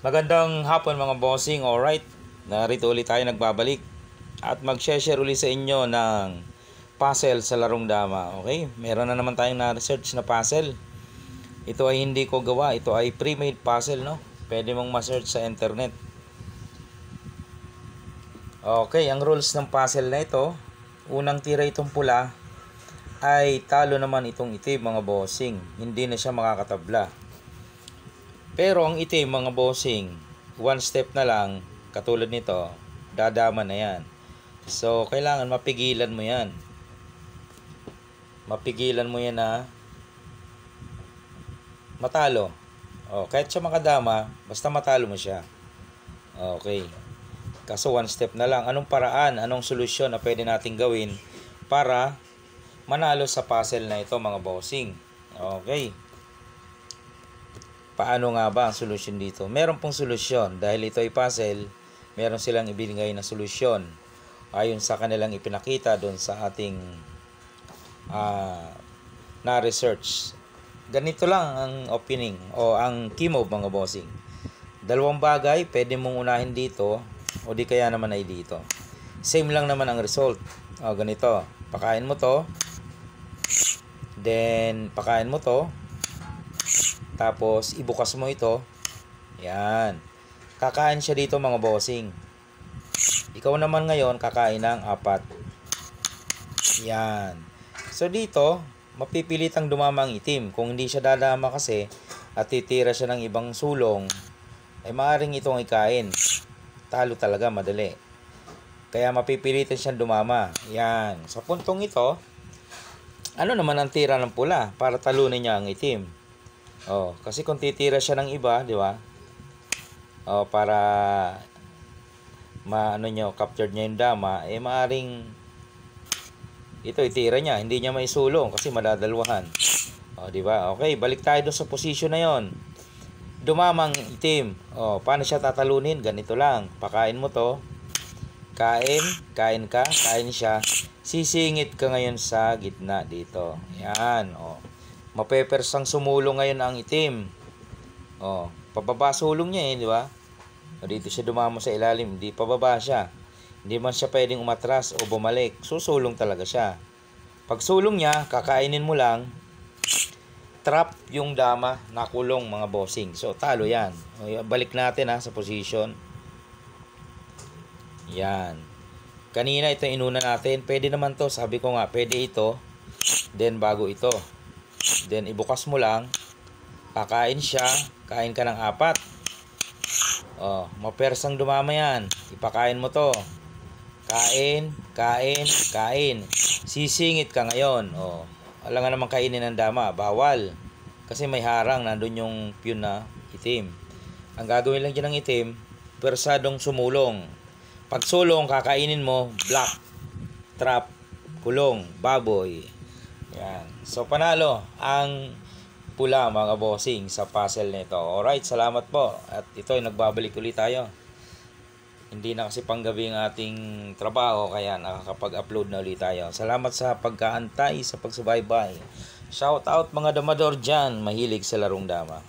Magandang hapon mga bossing, alright. Narito ulit tayo nagbabalik at mag-share ulit sa inyo ng puzzle sa larong dama. Okay, meron na naman tayong na-research na puzzle. Ito ay hindi ko gawa, ito ay pre-made puzzle, no? Pwede mong ma-search sa internet. Okay, ang rules ng puzzle na ito, unang tira itong pula ay talo naman itong itim mga bossing. Hindi na siya makakatabla. Pero ang itim mga bossing, one step na lang, katulad nito, dadama na yan. So, kailangan mapigilan mo yan. Mapigilan mo yan na matalo. Kahit siya makadama, basta matalo mo siya. Okay. Kaso one step na lang. Anong paraan, anong solusyon na pwede nating gawin para manalo sa puzzle na ito mga bossing? Okay. Paano nga ba ang solusyon dito? Meron pong solusyon dahil ito ay puzzle, meron silang ibinigay na solusyon ayon sa kanilang ipinakita doon sa ating na-research. Ganito lang ang opening o ang key move mga bossing. Dalawang bagay pwede mong unahin dito o di kaya naman ay dito. Same lang naman ang result. Ganito, pakain mo to, then pakain mo to, tapos ibukas mo ito. Yan. Kakain siya dito mga bossing. Ikaw naman ngayon kakain ng 4. Yan. So dito, mapipilitang dumama ang itim. Kung hindi siya dadama kasi at titira siya ng ibang sulong, ay maaaring itong ikain. Talo talaga, madali. Kaya mapipilitan siyang dumama. Yan. Sa puntong ito, ano naman ang tira ng pula para talunin niya ang itim? Kasi kung titira siya ng iba, di ba? Para captured niya yung dama, maaring ito itira niya, hindi niya maisulong kasi madadalwahan. Di ba? Okay, balik tayo doon sa position na 'yon. Dumamang itim. Paano siya tatalunin? Ganito lang. Pakain mo to. Kain ka, kain siya. Sisingit ka ngayon sa gitna dito. Yan, mapepersang sumulong ngayon ang itim. Pababa sulong niya di ba? Dito siya dumamo sa ilalim, hindi pababa siya. Hindi man siya pwedeng umatras o bumalik. Susulong talaga siya. Pag sulong niya, kakainin mo lang. Trap yung dama, nakulong mga bossing. So talo yan. Balik natin sa position. Yan. Kanina ito inuna natin. Pwede naman to, sabi ko nga, pwede ito. Then bago ito. Then ibukas mo lang, kakain siya, kain ka ng 4. Mapersang dumama yan. Ipakain mo to. Kain. Sisingit ka ngayon. Alam nga naman kainin ng dama, bawal. Kasi may harang, nandun yung pure na itim. Ang gagawin lang dyan ng itim, persadong sumulong. Pag sulong, kakainin mo, black, trap, kulong, baboy. Yan. So panalo ang pula mga bossing sa puzzle nito. Alright, salamat po. At ito ay nagbabalik ulit tayo. Hindi na kasi panggabi ang ating trabaho kaya nakakapag-upload na ulit tayo. Salamat sa pagkaantay, sa pagsubaybay. Shout out mga damador dyan, mahilig sa larong dama.